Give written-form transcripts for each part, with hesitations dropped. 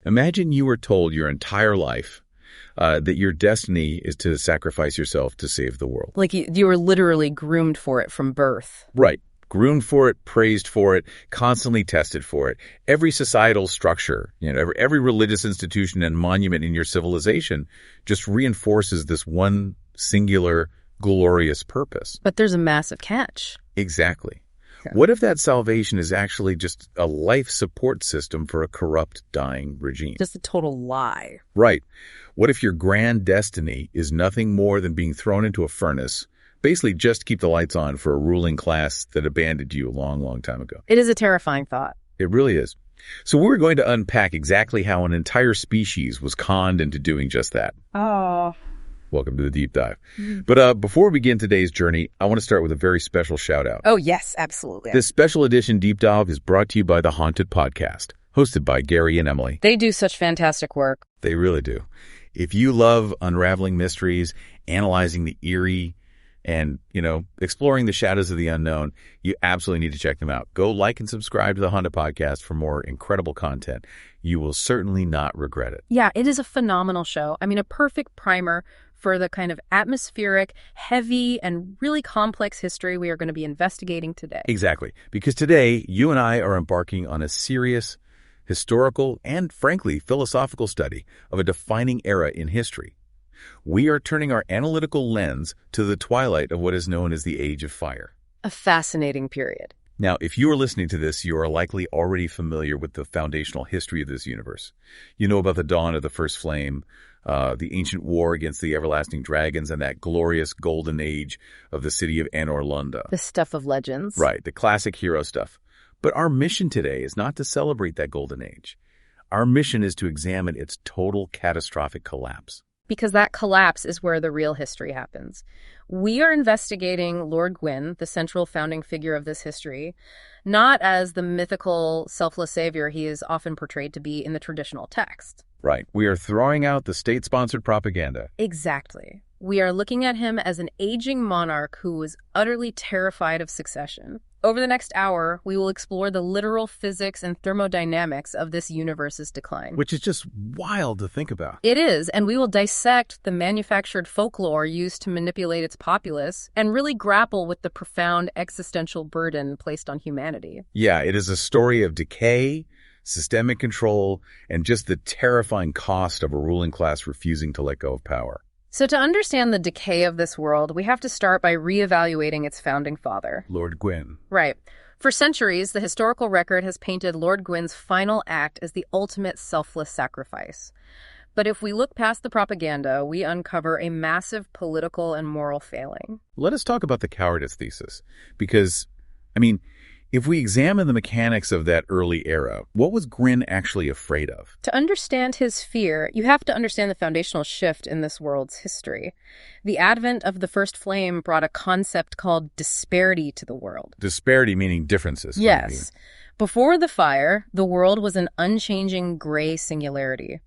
Imagine you were told your entire life that your destiny is to sacrifice yourself to save the world. Like you were literally groomed for it from birth. Right. Groomed for it, praised for it, constantly tested for it. Every societal structure, every religious institution and monument in your civilization just reinforces this one singular, glorious purpose. But there's a massive catch. Exactly. What if that salvation is actually just a life support system for a corrupt, dying regime? Just a total lie. Right. What if your grand destiny is nothing more than being thrown into a furnace, basically just to keep the lights on for a ruling class that abandoned you a long, long time ago? It is a terrifying thought. It really is. So we're going to unpack exactly how an entire species was conned into doing just that. Oh. Welcome to the deep dive. But before we begin today's journey, I want to start with a very special shout out. Oh, yes, absolutely. This special edition deep dive is brought to you by The Haunted Podcast, hosted by Gary and Emily. They do such fantastic work. They really do. If you love unraveling mysteries, analyzing the eerie, and, exploring the shadows of the unknown, you absolutely need to check them out. Go like and subscribe to The Haunted Podcast for more incredible content. You will certainly not regret it. Yeah, it is a phenomenal show. I mean, a perfect primer for the kind of atmospheric, heavy, and really complex history we are going to be investigating today. Exactly. Because today, you and I are embarking on a serious, historical, and frankly, philosophical study of a defining era in history. We are turning our analytical lens to the twilight of what is known as the Age of Fire. A fascinating period. Now, if you are listening to this, you are likely already familiar with the foundational history of this universe. You know about the dawn of the first flame, the ancient war against the everlasting dragons, and that glorious golden age of the city of Anor Londo. The stuff of legends. Right, the classic hero stuff. But our mission today is not to celebrate that golden age. Our mission is to examine its total catastrophic collapse. Because that collapse is where the real history happens. We are investigating Lord Gwyn, the central founding figure of this history, not as the mythical, selfless savior he is often portrayed to be in the traditional text. Right. We are throwing out the state-sponsored propaganda. Exactly. We are looking at him as an aging monarch who was utterly terrified of succession. Over the next hour, we will explore the literal physics and thermodynamics of this universe's decline. Which is just wild to think about. It is, and we will dissect the manufactured folklore used to manipulate its populace and really grapple with the profound existential burden placed on humanity. Yeah, it is a story of decay, systemic control, and just the terrifying cost of a ruling class refusing to let go of power. So to understand the decay of this world, we have to start by reevaluating its founding father. Lord Gwyn. Right. For centuries, the historical record has painted Lord Gwyn's final act as the ultimate selfless sacrifice. But if we look past the propaganda, we uncover a massive political and moral failing. Let us talk about the cowardice thesis. Because, if we examine the mechanics of that early era, what was Gwyn actually afraid of? To understand his fear, you have to understand the foundational shift in this world's history. The advent of the first flame brought a concept called disparity to the world. Disparity meaning differences. Yes. Before the fire, the world was an unchanging gray singularity.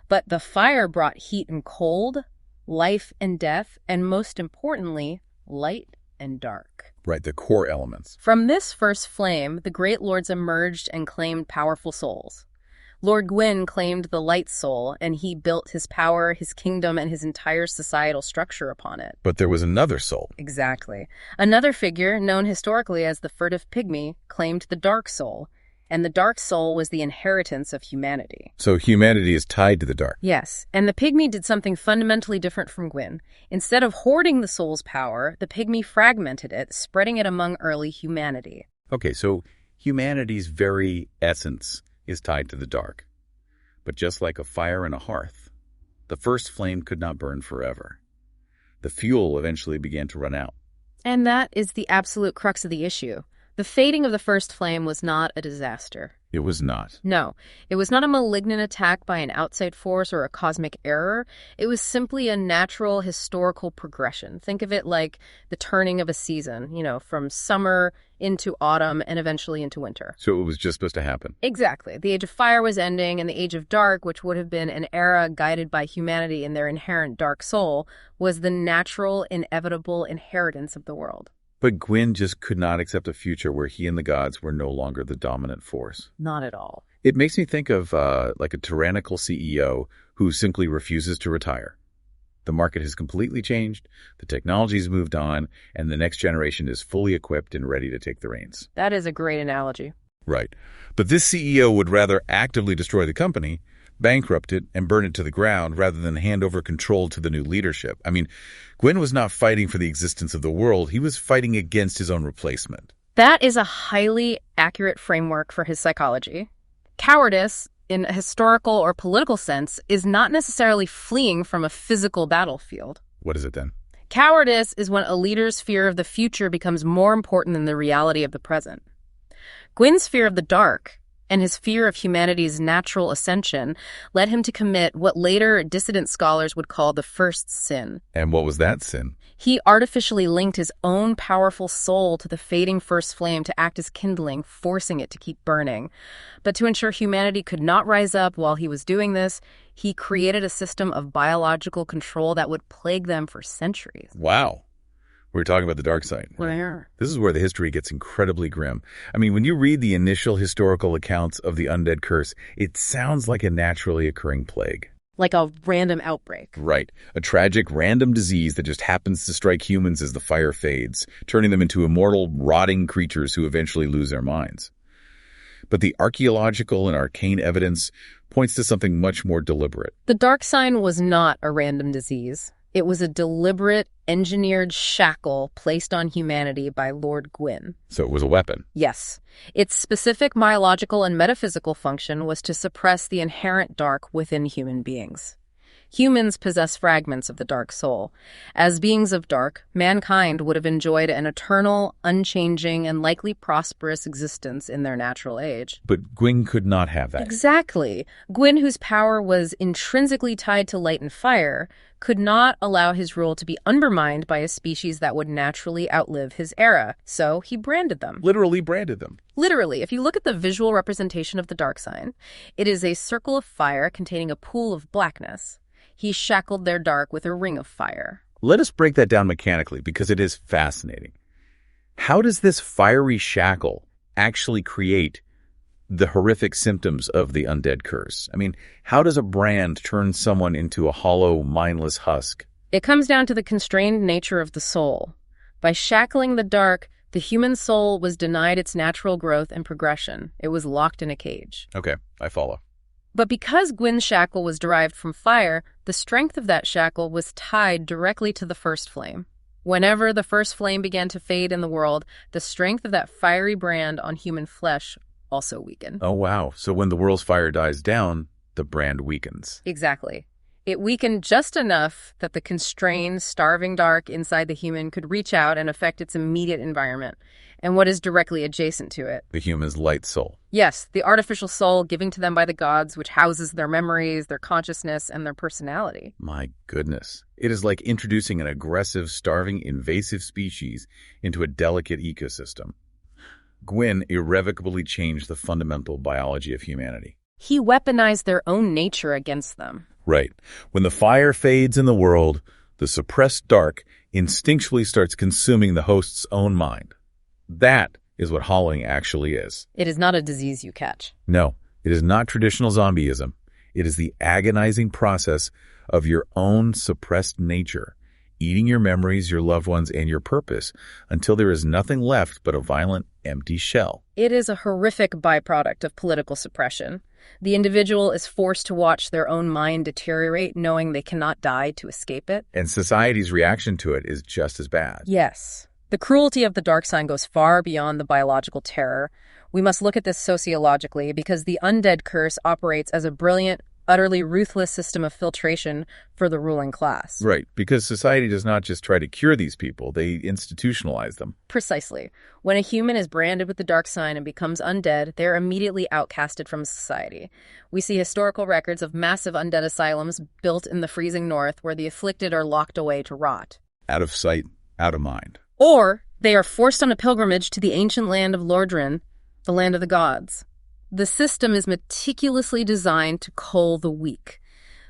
But the fire brought heat and cold, life and death, and most importantly, light and dark. Right, the core elements. From this first flame, the great lords emerged and claimed powerful souls. Lord Gwyn claimed the light soul, and he built his power, his kingdom, and his entire societal structure upon it. But there was another soul. Exactly. Another figure, known historically as the furtive pygmy, claimed the dark soul, and the dark soul was the inheritance of humanity. So humanity is tied to the dark. Yes, and the pygmy did something fundamentally different from Gwyn. Instead of hoarding the soul's power, the pygmy fragmented it, spreading it among early humanity. Okay, so humanity's very essence is tied to the dark. But just like a fire in a hearth, the first flame could not burn forever. The fuel eventually began to run out. And that is the absolute crux of the issue. The fading of the first flame was not a disaster. It was not. No, it was not a malignant attack by an outside force or a cosmic error. It was simply a natural historical progression. Think of it like the turning of a season, from summer into autumn and eventually into winter. So it was just supposed to happen. Exactly. The Age of Fire was ending, and the Age of Dark, which would have been an era guided by humanity in their inherent dark soul, was the natural, inevitable inheritance of the world. But Gwyn just could not accept a future where he and the gods were no longer the dominant force. Not at all. It makes me think of like a tyrannical CEO who simply refuses to retire. The market has completely changed, the technology's moved on, and the next generation is fully equipped and ready to take the reins. That is a great analogy. Right. But this CEO would rather actively destroy the company, bankrupt it, and burn it to the ground rather than hand over control to the new leadership. I mean, Gwyn was not fighting for the existence of the world. He was fighting against his own replacement. That is a highly accurate framework for his psychology. Cowardice, in a historical or political sense, is not necessarily fleeing from a physical battlefield. What is it then? Cowardice is when a leader's fear of the future becomes more important than the reality of the present. Gwyn's fear of the dark and his fear of humanity's natural ascension led him to commit what later dissident scholars would call the first sin. And what was that sin? He artificially linked his own powerful soul to the fading first flame to act as kindling, forcing it to keep burning. But to ensure humanity could not rise up while he was doing this, he created a system of biological control that would plague them for centuries. Wow. We're talking about the dark side. Where? This is where the history gets incredibly grim. I mean, when you read the initial historical accounts of the undead curse, it sounds like a naturally occurring plague. Like a random outbreak. Right. A tragic, random disease that just happens to strike humans as the fire fades, turning them into immortal, rotting creatures who eventually lose their minds. But the archaeological and arcane evidence points to something much more deliberate. The dark sign was not a random disease. It was a deliberate, engineered shackle placed on humanity by Lord Gwyn. So it was a weapon. Yes. Its specific biological and metaphysical function was to suppress the inherent dark within human beings. Humans possess fragments of the dark soul. As beings of dark, mankind would have enjoyed an eternal, unchanging, and likely prosperous existence in their natural age. But Gwyn could not have that. Exactly. Gwyn, whose power was intrinsically tied to light and fire, could not allow his rule to be undermined by a species that would naturally outlive his era. So he branded them. Literally branded them. Literally, if you look at the visual representation of the dark sign, it is a circle of fire containing a pool of blackness. He shackled their dark with a ring of fire. Let us break that down mechanically because it is fascinating. How does this fiery shackle actually create the horrific symptoms of the undead curse? I mean, how does a brand turn someone into a hollow, mindless husk? It comes down to the constrained nature of the soul. By shackling the dark, the human soul was denied its natural growth and progression. It was locked in a cage. Okay, I follow. But because Gwyn's shackle was derived from fire, the strength of that shackle was tied directly to the first flame. Whenever the first flame began to fade in the world, the strength of that fiery brand on human flesh also weakened. Oh, wow. So when the world's fire dies down, the brand weakens. Exactly. It weakened just enough that the constrained, starving dark inside the human could reach out and affect its immediate environment and what is directly adjacent to it. The human's light soul. Yes, the artificial soul given to them by the gods, which houses their memories, their consciousness, and their personality. My goodness. It is like introducing an aggressive, starving, invasive species into a delicate ecosystem. Gwyn irrevocably changed the fundamental biology of humanity. He weaponized their own nature against them. Right. When the fire fades in the world, the suppressed dark instinctually starts consuming the host's own mind. That is what hollowing actually is. It is not a disease you catch. No, it is not traditional zombieism. It is the agonizing process of your own suppressed nature, eating your memories, your loved ones, and your purpose until there is nothing left but a violent, empty shell. It is a horrific byproduct of political suppression. The individual is forced to watch their own mind deteriorate, knowing they cannot die to escape it. And society's reaction to it is just as bad. Yes. The cruelty of the dark sign goes far beyond the biological terror. We must look at this sociologically because the undead curse operates as a brilliant, utterly ruthless system of filtration for the ruling class. Right, because society does not just try to cure these people, they institutionalize them. Precisely. When a human is branded with the dark sign and becomes undead, they're immediately outcasted from society. We see historical records of massive undead asylums built in the freezing north where the afflicted are locked away to rot. Out of sight, out of mind. Or they are forced on a pilgrimage to the ancient land of Lord Gwyn, the land of the gods. The system is meticulously designed to cull the weak.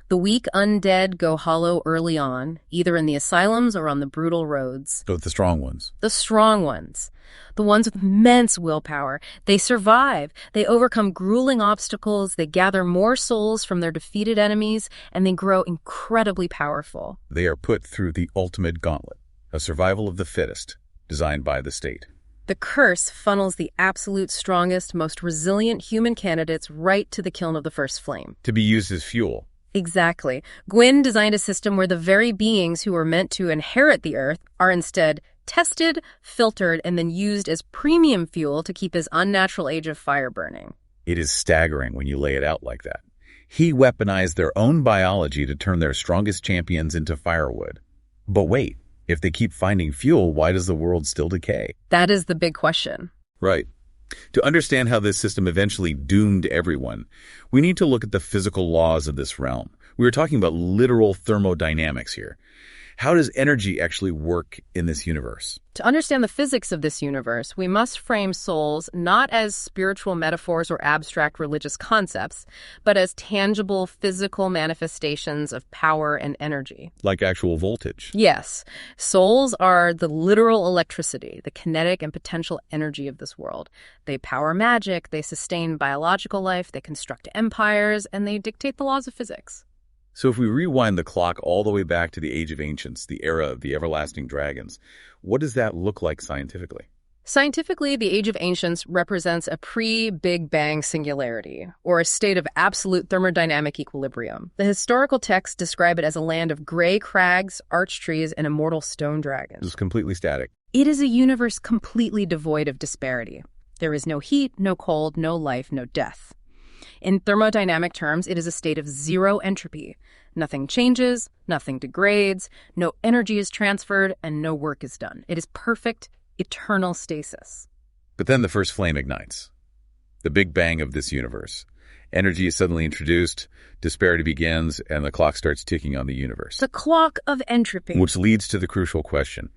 The weak undead go hollow early on, either in the asylums or on the brutal roads. So the strong ones. The strong ones, the ones with immense willpower, they survive. They overcome grueling obstacles, they gather more souls from their defeated enemies, and they grow incredibly powerful. They are put through the ultimate gauntlet, a survival of the fittest, designed by the state. The curse funnels the absolute strongest, most resilient human candidates right to the kiln of the first flame. To be used as fuel. Exactly. Gwyn designed a system where the very beings who were meant to inherit the Earth are instead tested, filtered, and then used as premium fuel to keep his unnatural age of fire burning. It is staggering when you lay it out like that. He weaponized their own biology to turn their strongest champions into firewood. But wait. If they keep finding fuel, why does the world still decay? That is the big question. Right. To understand how this system eventually doomed everyone, we need to look at the physical laws of this realm. We are talking about literal thermodynamics here. How does energy actually work in this universe? To understand the physics of this universe, we must frame souls not as spiritual metaphors or abstract religious concepts, but as tangible physical manifestations of power and energy. Like actual voltage? Yes. Souls are the literal electricity, the kinetic and potential energy of this world. They power magic, they sustain biological life, they construct empires, and they dictate the laws of physics. So if we rewind the clock all the way back to the Age of Ancients, the era of the everlasting dragons, what does that look like scientifically? Scientifically, the Age of Ancients represents a pre-Big Bang singularity, or a state of absolute thermodynamic equilibrium. The historical texts describe it as a land of gray crags, arch trees, and immortal stone dragons. It was completely static. It is a universe completely devoid of disparity. There is no heat, no cold, no life, no death. In thermodynamic terms, it is a state of zero entropy. Nothing changes, nothing degrades, no energy is transferred, and no work is done. It is perfect, eternal stasis. But then the first flame ignites. The Big Bang of this universe. Energy is suddenly introduced, disparity begins, and the clock starts ticking on the universe. The clock of entropy. Which leads to the crucial question.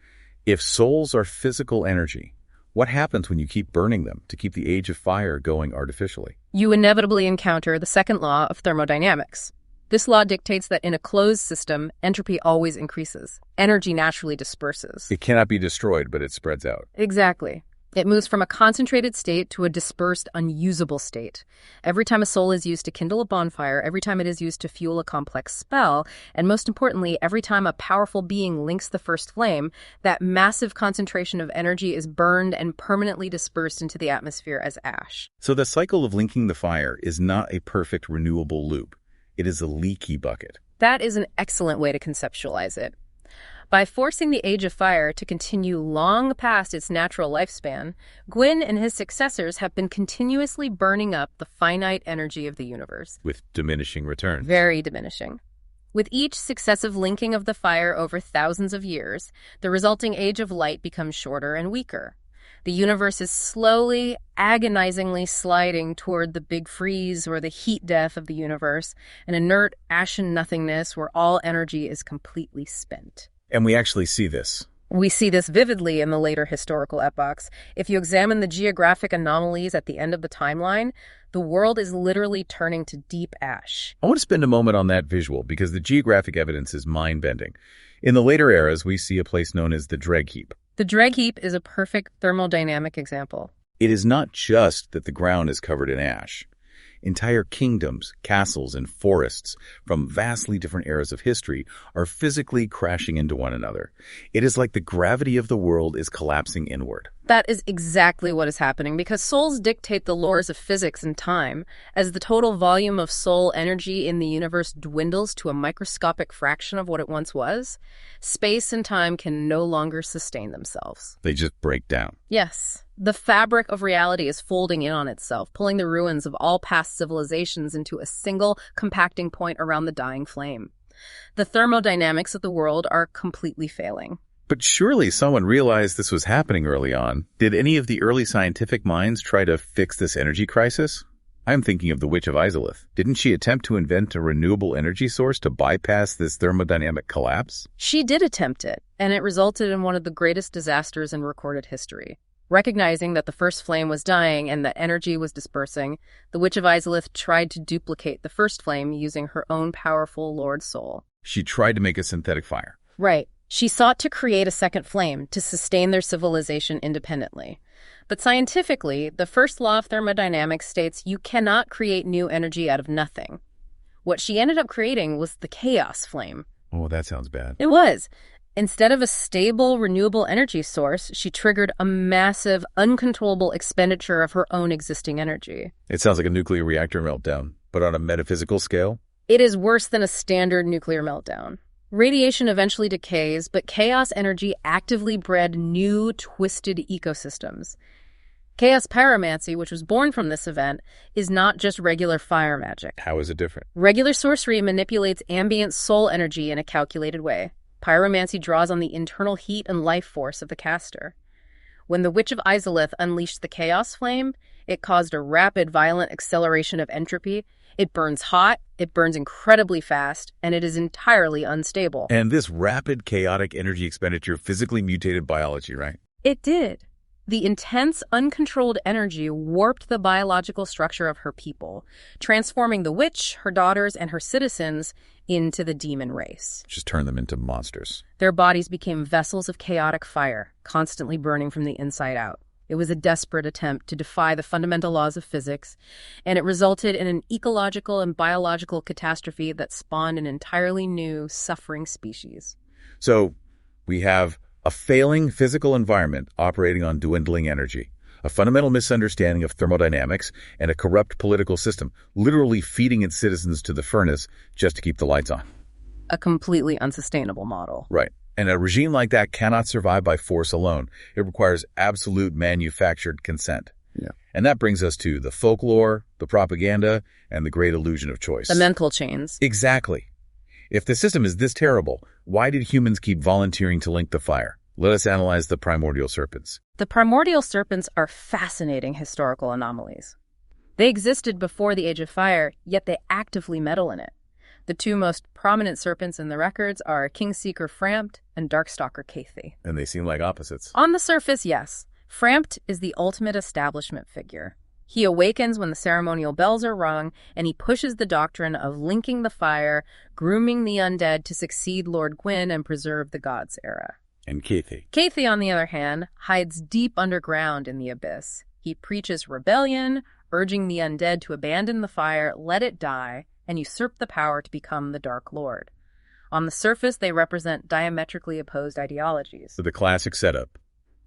If souls are physical energy, what happens when you keep burning them to keep the age of fire going artificially? You inevitably encounter the second law of thermodynamics. This law dictates that in a closed system, entropy always increases. Energy naturally disperses. It cannot be destroyed, but it spreads out. Exactly. It moves from a concentrated state to a dispersed, unusable state. Every time a soul is used to kindle a bonfire, every time it is used to fuel a complex spell, and most importantly, every time a powerful being links the first flame, that massive concentration of energy is burned and permanently dispersed into the atmosphere as ash. So the cycle of linking the fire is not a perfect renewable loop. It is a leaky bucket. That is an excellent way to conceptualize it. By forcing the Age of Fire to continue long past its natural lifespan, Gwyn and his successors have been continuously burning up the finite energy of the universe. With diminishing returns. Very diminishing. With each successive linking of the fire over thousands of years, the resulting age of light becomes shorter and weaker. The universe is slowly, agonizingly sliding toward the big freeze or the heat death of the universe, an inert, ashen nothingness where all energy is completely spent. And we actually see this. We see this vividly in the later historical epochs. If you examine the geographic anomalies at the end of the timeline, the world is literally turning to deep ash. I want to spend a moment on that visual because the geographic evidence is mind-bending. In the later eras, we see a place known as the Dreg Heap. The Dreg Heap is a perfect thermodynamic example. It is not just that the ground is covered in ash. Entire kingdoms, castles, and forests from vastly different eras of history are physically crashing into one another. It is like the gravity of the world is collapsing inward. That is exactly what is happening because souls dictate the laws of physics and time. As the total volume of soul energy in the universe dwindles to a microscopic fraction of what it once was, space and time can no longer sustain themselves. They just break down. Yes. The fabric of reality is folding in on itself, pulling the ruins of all past civilizations into a single compacting point around the dying flame. The thermodynamics of the world are completely failing. But surely someone realized this was happening early on. Did any of the early scientific minds try to fix this energy crisis? I'm thinking of the Witch of Izalith. Didn't she attempt to invent a renewable energy source to bypass this thermodynamic collapse? She did attempt it, and it resulted in one of the greatest disasters in recorded history. Recognizing that the first flame was dying and that energy was dispersing, the Witch of Izalith tried to duplicate the first flame using her own powerful Lord Soul. She tried to make a synthetic fire. Right. She sought to create a second flame to sustain their civilization independently. But scientifically, the first law of thermodynamics states you cannot create new energy out of nothing. What she ended up creating was the chaos flame. Oh, that sounds bad. It was. Instead of a stable, renewable energy source, she triggered a massive, uncontrollable expenditure of her own existing energy. It sounds like a nuclear reactor meltdown, but on a metaphysical scale? It is worse than a standard nuclear meltdown. Radiation eventually decays, but chaos energy actively bred new, twisted ecosystems. Chaos pyromancy, which was born from this event, is not just regular fire magic. How is it different? Regular sorcery manipulates ambient soul energy in a calculated way. Pyromancy draws on the internal heat and life force of the caster. When the Witch of Izalith unleashed the chaos flame, it caused a rapid, violent acceleration of entropy. It burns hot, it burns incredibly fast, and it is entirely unstable. And this rapid, chaotic energy expenditure physically mutated biology, right? It did. The intense, uncontrolled energy warped the biological structure of her people, transforming the witch, her daughters, and her citizens into the demon race. Just turn them into monsters. Their bodies became vessels of chaotic fire, constantly burning from the inside out. It was a desperate attempt to defy the fundamental laws of physics, and it resulted in an ecological and biological catastrophe that spawned an entirely new, suffering species. So we have a failing physical environment operating on dwindling energy, a fundamental misunderstanding of thermodynamics, and a corrupt political system, literally feeding its citizens to the furnace just to keep the lights on. A completely unsustainable model. Right. And a regime like that cannot survive by force alone. It requires absolute manufactured consent. Yeah. And that brings us to the folklore, the propaganda, and the great illusion of choice. The mental chains. Exactly. If the system is this terrible, why did humans keep volunteering to link the fire? Let us analyze the primordial serpents. The primordial serpents are fascinating historical anomalies. They existed before the Age of Fire, yet they actively meddle in it. The two most prominent serpents in the records are Kingseeker Frampt and Darkstalker Cathy. And they seem like opposites. On the surface, yes. Frampt is the ultimate establishment figure. He awakens when the ceremonial bells are rung, and he pushes the doctrine of linking the fire, grooming the undead to succeed Lord Gwyn and preserve the gods' era. And Cathy. Cathy, on the other hand, hides deep underground in the abyss. He preaches rebellion, urging the undead to abandon the fire, let it die, and usurp the power to become the Dark Lord. On the surface, they represent diametrically opposed ideologies. So the classic setup,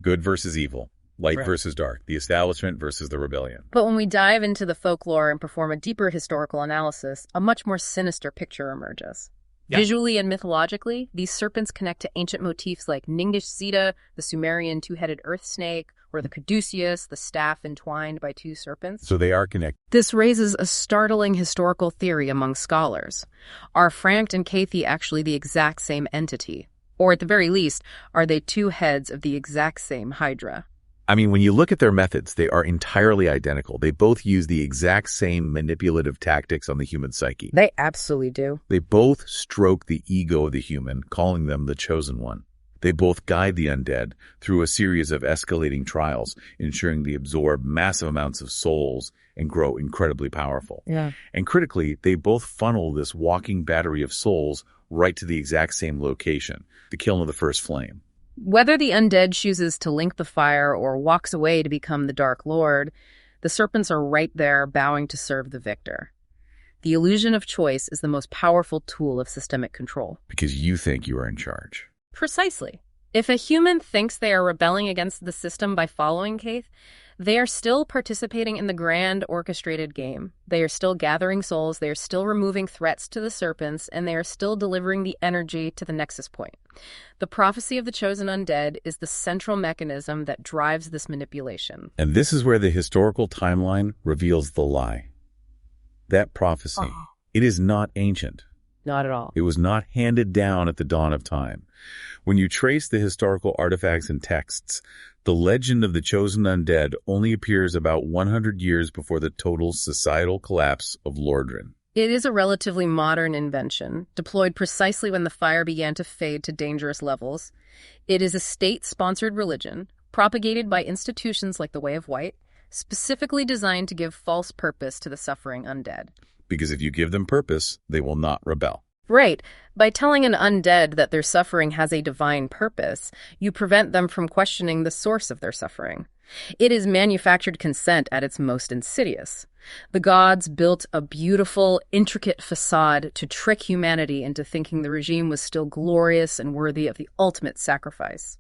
good versus evil, light Right. versus dark, the establishment versus the rebellion. But when we dive into the folklore and perform a deeper historical analysis, a much more sinister picture emerges. Yeah. Visually and mythologically, these serpents connect to ancient motifs like Ninggish Zeta, the Sumerian two-headed earth snake, or the caduceus, the staff entwined by two serpents. So they are connected. This raises a startling historical theory among scholars. Are Frampt and Cathy actually the exact same entity? Or at the very least, are they two heads of the exact same hydra? I mean, when you look at their methods, they are entirely identical. They both use the exact same manipulative tactics on the human psyche. They absolutely do. They both stroke the ego of the human, calling them the chosen one. They both guide the undead through a series of escalating trials, ensuring they absorb massive amounts of souls and grow incredibly powerful. Yeah. And critically, they both funnel this walking battery of souls right to the exact same location, the kiln of the first flame. Whether the undead chooses to link the fire or walks away to become the Dark Lord, the serpents are right there bowing to serve the victor. The illusion of choice is the most powerful tool of systemic control. Because you think you are in charge. Precisely. If a human thinks they are rebelling against the system by following Kaith, they are still participating in the grand orchestrated game. They are still gathering souls, they are still removing threats to the serpents, and they are still delivering the energy to the nexus point. The prophecy of the chosen undead is the central mechanism that drives this manipulation. And this is where the historical timeline reveals the lie. That prophecy, it is not ancient. Not at all. It was not handed down at the dawn of time. When you trace the historical artifacts and texts, the legend of the chosen undead only appears about 100 years before the total societal collapse of Lordran. It is a relatively modern invention, deployed precisely when the fire began to fade to dangerous levels. It is a state-sponsored religion, propagated by institutions like the Way of White, specifically designed to give false purpose to the suffering undead. Because if you give them purpose, they will not rebel. Right. By telling an undead that their suffering has a divine purpose, you prevent them from questioning the source of their suffering. It is manufactured consent at its most insidious. The gods built a beautiful, intricate facade to trick humanity into thinking the regime was still glorious and worthy of the ultimate sacrifice.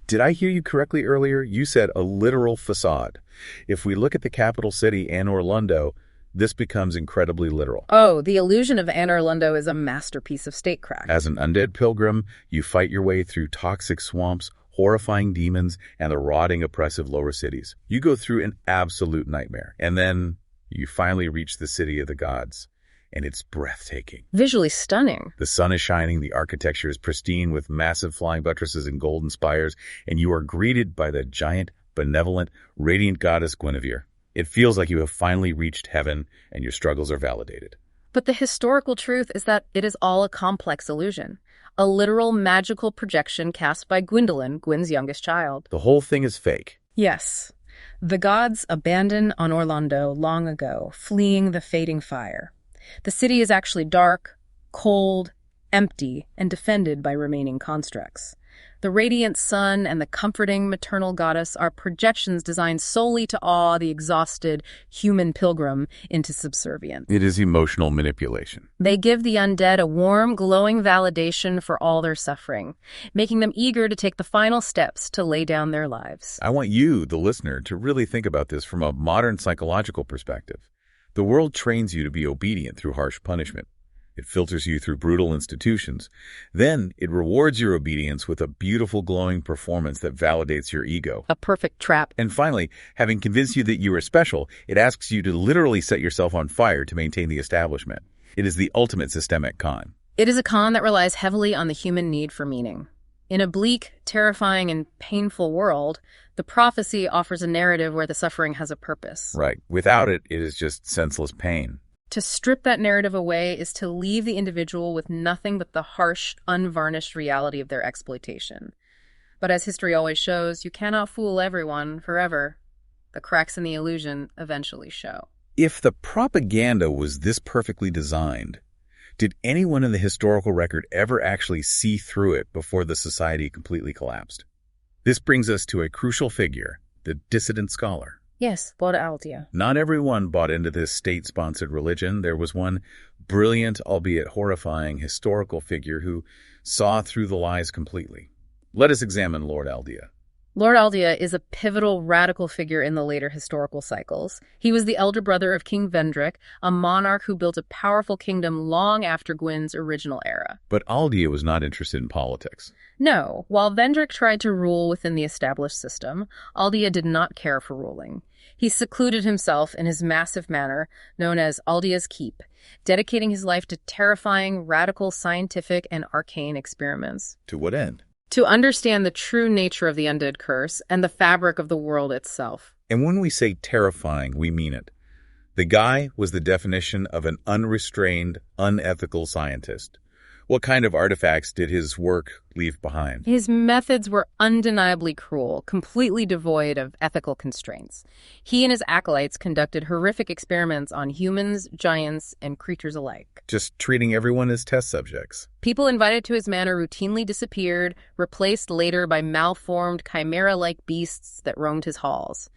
Did I hear you correctly earlier? You said a literal facade. If we look at the capital city, Anor Londo, this becomes incredibly literal. Oh, the illusion of Anor Londo is a masterpiece of statecraft. As an undead pilgrim, you fight your way through toxic swamps, horrifying demons, and the rotting, oppressive lower cities. You go through an absolute nightmare. And then you finally reach the city of the gods, and it's breathtaking. Visually stunning. The sun is shining, the architecture is pristine with massive flying buttresses and golden spires, and you are greeted by the giant, benevolent, radiant goddess Guinevere. It feels like you have finally reached heaven, and your struggles are validated. But the historical truth is that it is all a complex illusion. A literal magical projection cast by Gwendolyn, Gwyn's youngest child. The whole thing is fake. Yes. The gods abandoned Anor Londo long ago, fleeing the fading fire. The city is actually dark, cold, empty, and defended by remaining constructs. The radiant sun and the comforting maternal goddess are projections designed solely to awe the exhausted human pilgrim into subservience. It is emotional manipulation. They give the undead a warm, glowing validation for all their suffering, making them eager to take the final steps to lay down their lives. I want you, the listener, to really think about this from a modern psychological perspective. The world trains you to be obedient through harsh punishment. It filters you through brutal institutions. Then it rewards your obedience with a beautiful glowing performance that validates your ego. A perfect trap. And finally, having convinced you that you are special, it asks you to literally set yourself on fire to maintain the establishment. It is the ultimate systemic con. It is a con that relies heavily on the human need for meaning. In a bleak, terrifying, and painful world, the prophecy offers a narrative where the suffering has a purpose. Right. Without it, it is just senseless pain. To strip that narrative away is to leave the individual with nothing but the harsh, unvarnished reality of their exploitation. But as history always shows, you cannot fool everyone forever. The cracks in the illusion eventually show. If the propaganda was this perfectly designed, did anyone in the historical record ever actually see through it before the society completely collapsed? This brings us to a crucial figure, the dissident scholar. Yes, Lord Aldea. Not everyone bought into this state-sponsored religion. There was one brilliant, albeit horrifying, historical figure who saw through the lies completely. Let us examine Lord Aldea. Lord Aldea is a pivotal, radical figure in the later historical cycles. He was the elder brother of King Vendrick, a monarch who built a powerful kingdom long after Gwyn's original era. But Aldea was not interested in politics. No, while Vendrick tried to rule within the established system, Aldea did not care for ruling. He secluded himself in his massive manor, known as Aldea's Keep, dedicating his life to terrifying, radical, scientific, and arcane experiments. To what end? To understand the true nature of the undead curse and the fabric of the world itself. And when we say terrifying, we mean it. The guy was the definition of an unrestrained, unethical scientist. What kind of artifacts did his work leave behind? His methods were undeniably cruel, completely devoid of ethical constraints. He and his acolytes conducted horrific experiments on humans, giants, and creatures alike. Just treating everyone as test subjects. People invited to his manor routinely disappeared, replaced later by malformed, chimera-like beasts that roamed his halls.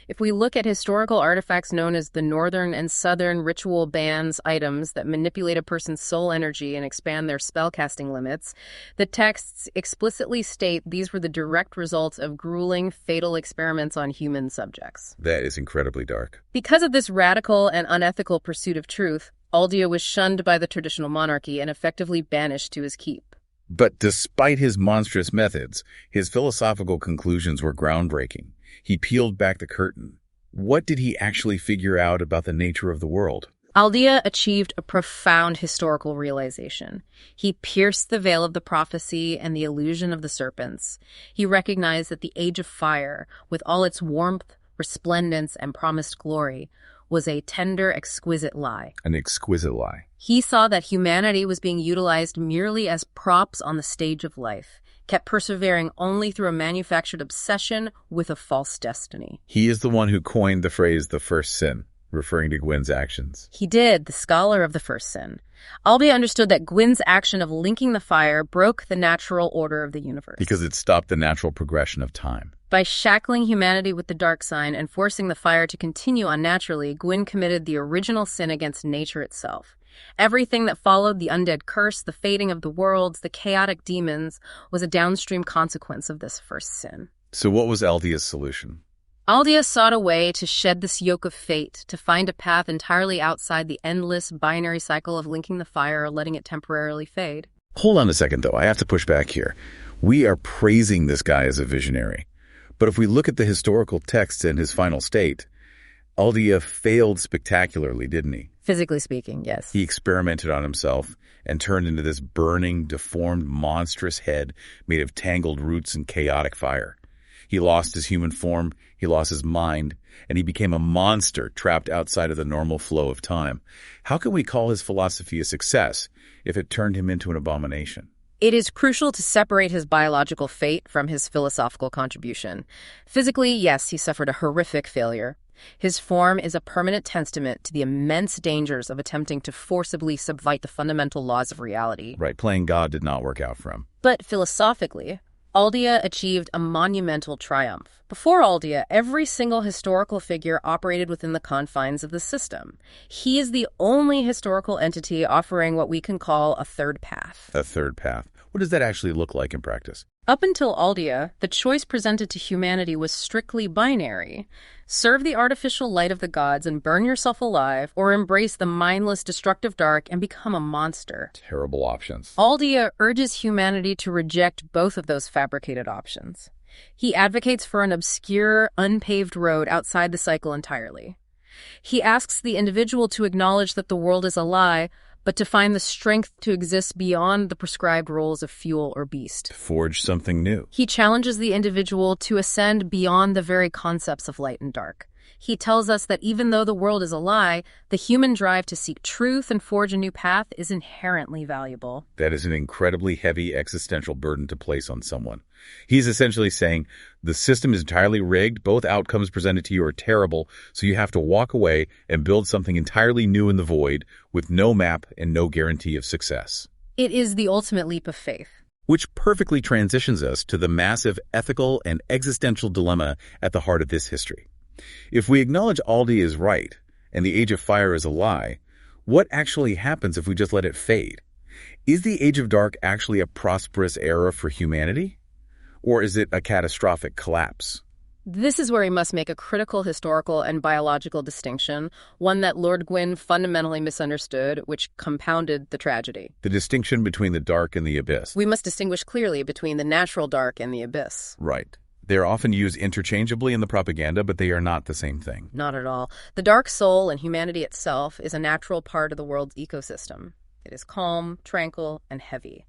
If we look at historical artifacts known as the Northern and Southern ritual bands items that manipulate a person's soul energy and expand their spellcasting limits, the texts explicitly state these were the direct results of grueling, fatal experiments on human subjects. That is incredibly dark. Because of this radical and unethical pursuit of truth, Aldea was shunned by the traditional monarchy and effectively banished to his keep. But despite his monstrous methods, his philosophical conclusions were groundbreaking. He peeled back the curtain. What did he actually figure out about the nature of the world? Aldea achieved a profound historical realization. He pierced the veil of the prophecy and the illusion of the serpents. He recognized that the age of fire, with all its warmth, resplendence, and promised glory, was a tender, exquisite lie. An exquisite lie. He saw that humanity was being utilized merely as props on the stage of life, kept persevering only through a manufactured obsession with a false destiny. He is the one who coined the phrase the first sin, referring to Gwyn's actions. He did, the scholar of the first sin. Albia understood that Gwyn's action of linking the fire broke the natural order of the universe. Because it stopped the natural progression of time. By shackling humanity with the dark sign and forcing the fire to continue unnaturally, Gwyn committed the original sin against nature itself. Everything that followed the undead curse, the fading of the worlds, the chaotic demons, was a downstream consequence of this first sin. So what was Aldia's solution? Aldia sought a way to shed this yoke of fate, to find a path entirely outside the endless binary cycle of linking the fire or letting it temporarily fade. Hold on a second, though. I have to push back here. We are praising this guy as a visionary. But if we look at the historical texts in his final state, Aldia failed spectacularly, didn't he? Physically speaking, yes. He experimented on himself and turned into this burning, deformed, monstrous head made of tangled roots and chaotic fire. He lost his human form, he lost his mind, and he became a monster trapped outside of the normal flow of time. How can we call his philosophy a success if it turned him into an abomination? It is crucial to separate his biological fate from his philosophical contribution. Physically, yes, he suffered a horrific failure. His form is a permanent testament to the immense dangers of attempting to forcibly subvert the fundamental laws of reality. Right, playing God did not work out for him. But philosophically, Aldia achieved a monumental triumph. Before Aldia, every single historical figure operated within the confines of the system. He is the only historical entity offering what we can call a third path. A third path. What does that actually look like in practice? Up until Aldia, the choice presented to humanity was strictly binary. Serve the artificial light of the gods and burn yourself alive, or embrace the mindless, destructive dark and become a monster. Terrible options. Aldia urges humanity to reject both of those fabricated options. He advocates for an obscure, unpaved road outside the cycle entirely. He asks the individual to acknowledge that the world is a lie, but to find the strength to exist beyond the prescribed roles of fuel or beast. To forge something new. He challenges the individual to ascend beyond the very concepts of light and dark. He tells us that even though the world is a lie, the human drive to seek truth and forge a new path is inherently valuable. That is an incredibly heavy existential burden to place on someone. He's essentially saying, the system is entirely rigged, both outcomes presented to you are terrible, so you have to walk away and build something entirely new in the void with no map and no guarantee of success. It is the ultimate leap of faith. Which perfectly transitions us to the massive ethical and existential dilemma at the heart of this history. If we acknowledge Aldi is right and the Age of Fire is a lie, what actually happens if we just let it fade? Is the Age of Dark actually a prosperous era for humanity? Or is it a catastrophic collapse? This is where we must make a critical historical and biological distinction, one that Lord Gwyn fundamentally misunderstood, which compounded the tragedy. The distinction between the dark and the abyss. We must distinguish clearly between the natural dark and the abyss. Right. They are often used interchangeably in the propaganda, but they are not the same thing. Not at all. The dark soul and humanity itself is a natural part of the world's ecosystem. It is calm, tranquil, and heavy.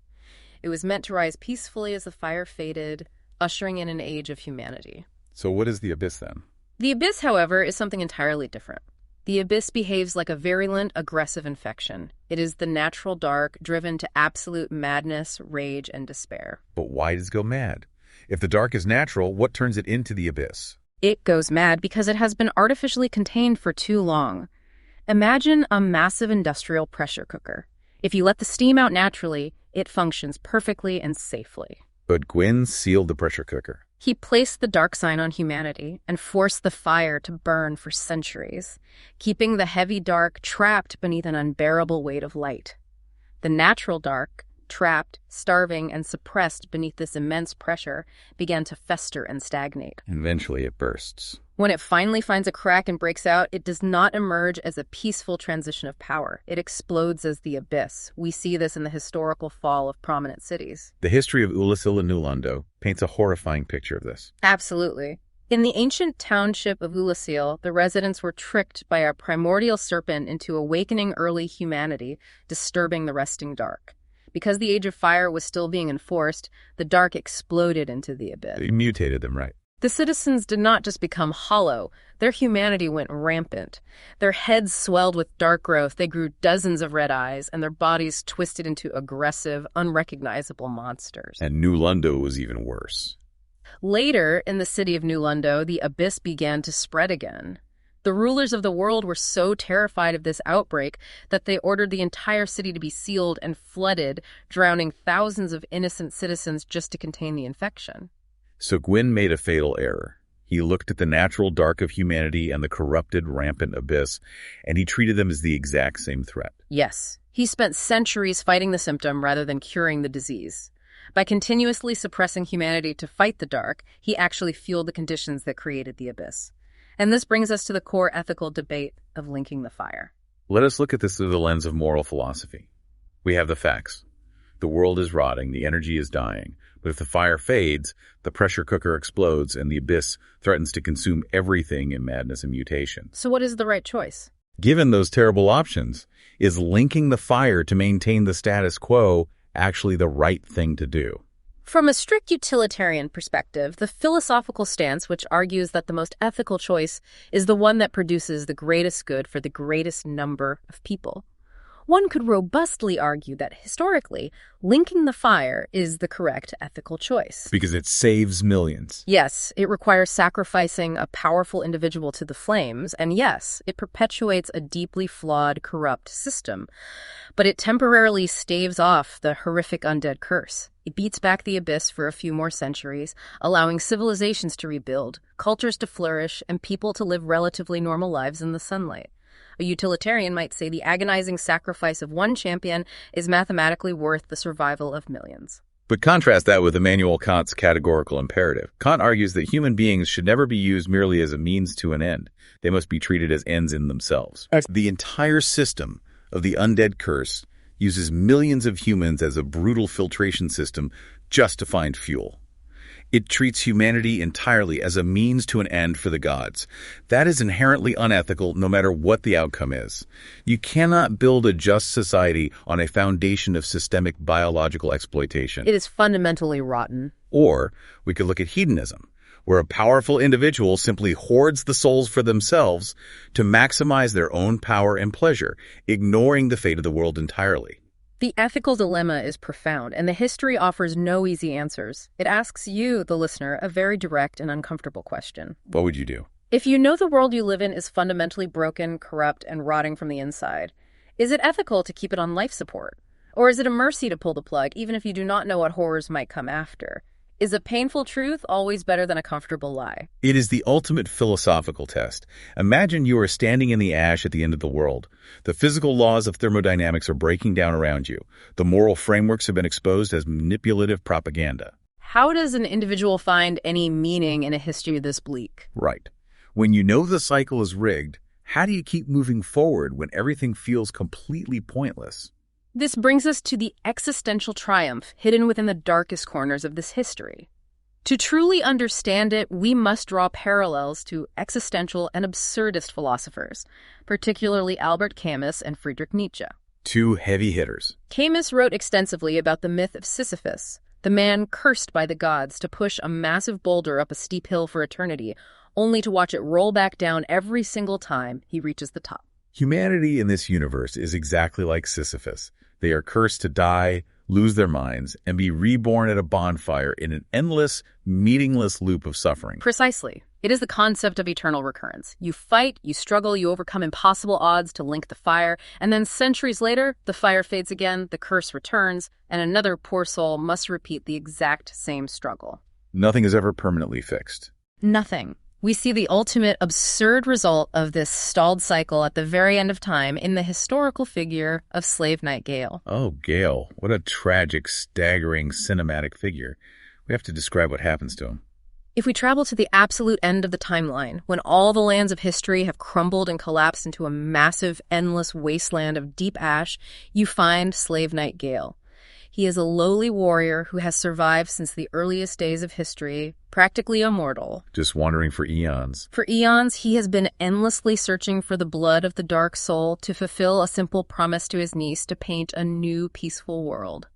It was meant to rise peacefully as the fire faded, ushering in an age of humanity. So what is the abyss then? The abyss, however, is something entirely different. The abyss behaves like a virulent, aggressive infection. It is the natural dark driven to absolute madness, rage, and despair. But why does it go mad? If the dark is natural, what turns it into the abyss? It goes mad because it has been artificially contained for too long. Imagine a massive industrial pressure cooker. If you let the steam out naturally, it functions perfectly and safely. But Gwyn sealed the pressure cooker. He placed the dark sign on humanity and forced the fire to burn for centuries, keeping the heavy dark trapped beneath an unbearable weight of light. The natural dark, trapped, starving, and suppressed beneath this immense pressure, began to fester and stagnate. Eventually it bursts. When it finally finds a crack and breaks out, it does not emerge as a peaceful transition of power. It explodes as the abyss. We see this in the historical fall of prominent cities. The history of Ulasil and Nulando paints a horrifying picture of this. Absolutely. In the ancient township of Ulasil, the residents were tricked by a primordial serpent into awakening early humanity, disturbing the resting dark. Because the Age of Fire was still being enforced, the dark exploded into the abyss. They mutated them, right? The citizens did not just become hollow, their humanity went rampant. Their heads swelled with dark growth, they grew dozens of red eyes, and their bodies twisted into aggressive, unrecognizable monsters. And New Lundo was even worse. Later, in the city of New Lundo, the abyss began to spread again. The rulers of the world were so terrified of this outbreak that they ordered the entire city to be sealed and flooded, drowning thousands of innocent citizens just to contain the infection. So Gwyn made a fatal error. He looked at the natural dark of humanity and the corrupted, rampant abyss, and he treated them as the exact same threat. Yes, he spent centuries fighting the symptom rather than curing the disease. By continuously suppressing humanity to fight the dark, he actually fueled the conditions that created the abyss. And this brings us to the core ethical debate of linking the fire. Let us look at this through the lens of moral philosophy. We have the facts. The world is rotting, the energy is dying. But if the fire fades, the pressure cooker explodes, and the abyss threatens to consume everything in madness and mutation. So what is the right choice? Given those terrible options, is linking the fire to maintain the status quo actually the right thing to do? From a strict utilitarian perspective, the philosophical stance which argues that the most ethical choice is the one that produces the greatest good for the greatest number of people. One could robustly argue that historically, linking the fire is the correct ethical choice. Because it saves millions. Yes, it requires sacrificing a powerful individual to the flames, and yes, it perpetuates a deeply flawed, corrupt system. But it temporarily staves off the horrific undead curse. It beats back the abyss for a few more centuries, allowing civilizations to rebuild, cultures to flourish, and people to live relatively normal lives in the sunlight. A utilitarian might say the agonizing sacrifice of one champion is mathematically worth the survival of millions. But contrast that with Immanuel Kant's categorical imperative. Kant argues that human beings should never be used merely as a means to an end. They must be treated as ends in themselves. The entire system of the undead curse uses millions of humans as a brutal filtration system just to find fuel. It treats humanity entirely as a means to an end for the gods. That is inherently unethical no matter what the outcome is. You cannot build a just society on a foundation of systemic biological exploitation. It is fundamentally rotten. Or we could look at hedonism, where a powerful individual simply hoards the souls for themselves to maximize their own power and pleasure, ignoring the fate of the world entirely. The ethical dilemma is profound, and the history offers no easy answers. It asks you, the listener, a very direct and uncomfortable question. What would you do? If you know the world you live in is fundamentally broken, corrupt, and rotting from the inside, is it ethical to keep it on life support? Or is it a mercy to pull the plug, even if you do not know what horrors might come after? Is a painful truth always better than a comfortable lie? It is the ultimate philosophical test. Imagine you are standing in the ash at the end of the world. The physical laws of thermodynamics are breaking down around you. The moral frameworks have been exposed as manipulative propaganda. How does an individual find any meaning in a history this bleak? Right. When you know the cycle is rigged, how do you keep moving forward when everything feels completely pointless? This brings us to the existential triumph hidden within the darkest corners of this history. To truly understand it, we must draw parallels to existential and absurdist philosophers, particularly Albert Camus and Friedrich Nietzsche. Two heavy hitters. Camus wrote extensively about the myth of Sisyphus, the man cursed by the gods to push a massive boulder up a steep hill for eternity, only to watch it roll back down every single time he reaches the top. Humanity in this universe is exactly like Sisyphus. They are cursed to die, lose their minds, and be reborn at a bonfire in an endless, meaningless loop of suffering. Precisely. It is the concept of eternal recurrence. You fight, you struggle, you overcome impossible odds to link the fire, and then centuries later, the fire fades again, the curse returns, and another poor soul must repeat the exact same struggle. Nothing is ever permanently fixed. Nothing. We see the ultimate absurd result of this stalled cycle at the very end of time in the historical figure of Slave Knight Gale. Oh, Gale. What a tragic, staggering, cinematic figure. We have to describe what happens to him. If we travel to the absolute end of the timeline, when all the lands of history have crumbled and collapsed into a massive, endless wasteland of deep ash, you find Slave Knight Gale. He is a lowly warrior who has survived since the earliest days of history, practically immortal. Just wandering for eons. For eons, he has been endlessly searching for the blood of the dark soul to fulfill a simple promise to his niece to paint a new, peaceful world.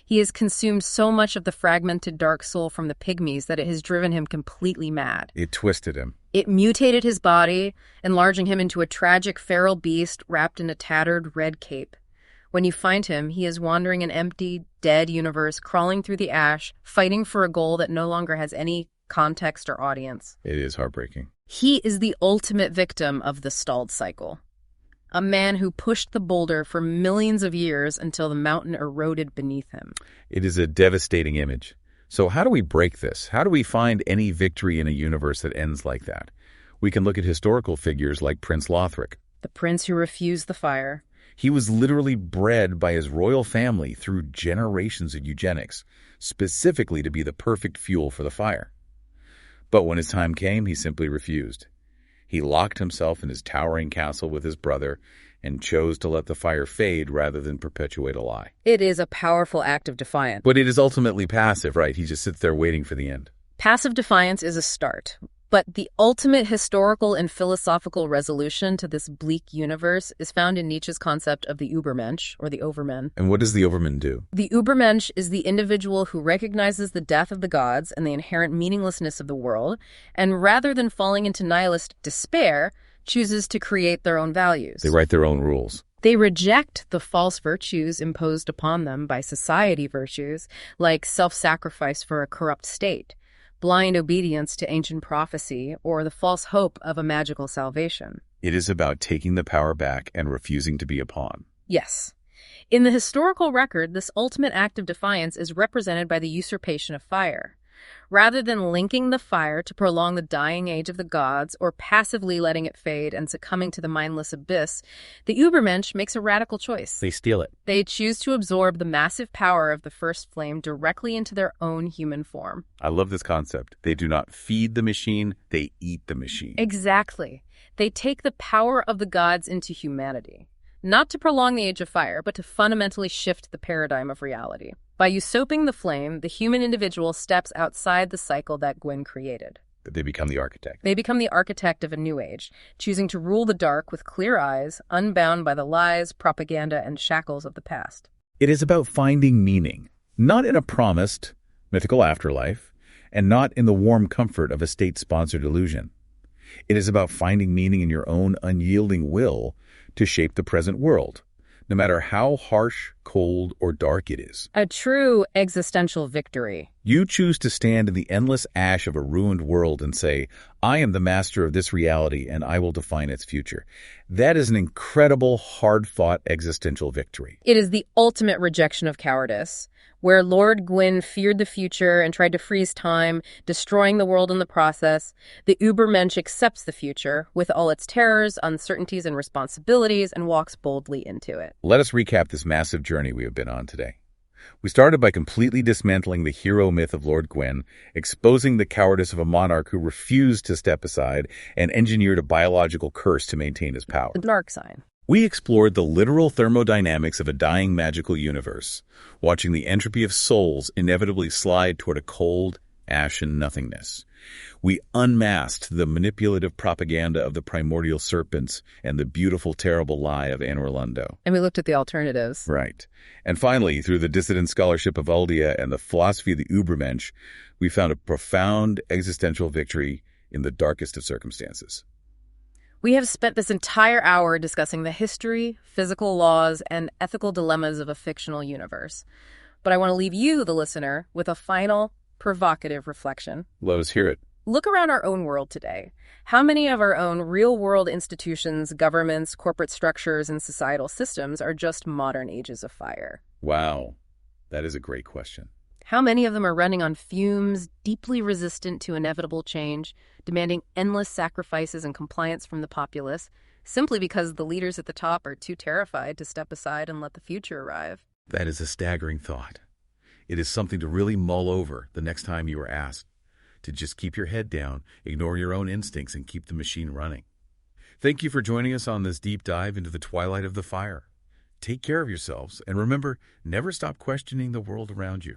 He has consumed so much of the fragmented dark soul from the pygmies that it has driven him completely mad. It twisted him. It mutated his body, enlarging him into a tragic feral beast wrapped in a tattered red cape. When you find him, he is wandering an empty, dead universe, crawling through the ash, fighting for a goal that no longer has any context or audience. It is heartbreaking. He is the ultimate victim of the stalled cycle. A man who pushed the boulder for millions of years until the mountain eroded beneath him. It is a devastating image. So how do we break this? How do we find any victory in a universe that ends like that? We can look at historical figures like Prince Lothric. The prince who refused the fire. He was literally bred by his royal family through generations of eugenics, specifically to be the perfect fuel for the fire. But when his time came, he simply refused. He locked himself in his towering castle with his brother and chose to let the fire fade rather than perpetuate a lie. It is a powerful act of defiance. But it is ultimately passive, right? He just sits there waiting for the end. Passive defiance is a start. But the ultimate historical and philosophical resolution to this bleak universe is found in Nietzsche's concept of the Übermensch, or the Overman. And what does the Overman do? The Übermensch is the individual who recognizes the death of the gods and the inherent meaninglessness of the world, and rather than falling into nihilist despair, chooses to create their own values. They write their own rules. They reject the false virtues imposed upon them by society virtues, like self-sacrifice for a corrupt state, blind obedience to ancient prophecy, or the false hope of a magical salvation. It is about taking the power back and refusing to be a pawn. Yes. In the historical record, this ultimate act of defiance is represented by the usurpation of fire. Rather than linking the fire to prolong the dying age of the gods or passively letting it fade and succumbing to the mindless abyss, the Übermensch makes a radical choice. They steal it. They choose to absorb the massive power of the first flame directly into their own human form. I love this concept. They do not feed the machine, they eat the machine. Exactly. They take the power of the gods into humanity. Not to prolong the age of fire, but to fundamentally shift the paradigm of reality. By usurping the flame, the human individual steps outside the cycle that Gwyn created. They become the architect. They become the architect of a new age, choosing to rule the dark with clear eyes, unbound by the lies, propaganda, and shackles of the past. It is about finding meaning, not in a promised mythical afterlife, and not in the warm comfort of a state-sponsored illusion. It is about finding meaning in your own unyielding will to shape the present world, no matter how harsh, cold, or dark it is. A true existential victory. You choose to stand in the endless ash of a ruined world and say, I am the master of this reality and I will define its future. That is an incredible, hard-fought existential victory. It is the ultimate rejection of cowardice, where Lord Gwyn feared the future and tried to freeze time, destroying the world in the process. The Übermensch accepts the future, with all its terrors, uncertainties, and responsibilities, and walks boldly into it. Let us recap this massive journey we have been on today. We started by completely dismantling the hero myth of Lord Gwyn, exposing the cowardice of a monarch who refused to step aside and engineered a biological curse to maintain his power. The dark sign. We explored the literal thermodynamics of a dying magical universe, watching the entropy of souls inevitably slide toward a cold, ashen nothingness. We unmasked the manipulative propaganda of the primordial serpents and the beautiful, terrible lie of Anne Orlando. And we looked at the alternatives. Right. And finally, through the dissident scholarship of Aldia and the philosophy of the Übermensch, we found a profound existential victory in the darkest of circumstances. We have spent this entire hour discussing the history, physical laws, and ethical dilemmas of a fictional universe. But I want to leave you, the listener, with a final, provocative reflection. Let us hear it. Look around our own world today. How many of our own real-world institutions, governments, corporate structures, and societal systems are just modern ages of fire? Wow, that is a great question. How many of them are running on fumes, deeply resistant to inevitable change, demanding endless sacrifices and compliance from the populace, simply because the leaders at the top are too terrified to step aside and let the future arrive? That is a staggering thought. It is something to really mull over the next time you are asked to just keep your head down, ignore your own instincts, and keep the machine running. Thank you for joining us on this deep dive into the twilight of the fire. Take care of yourselves, and remember, never stop questioning the world around you.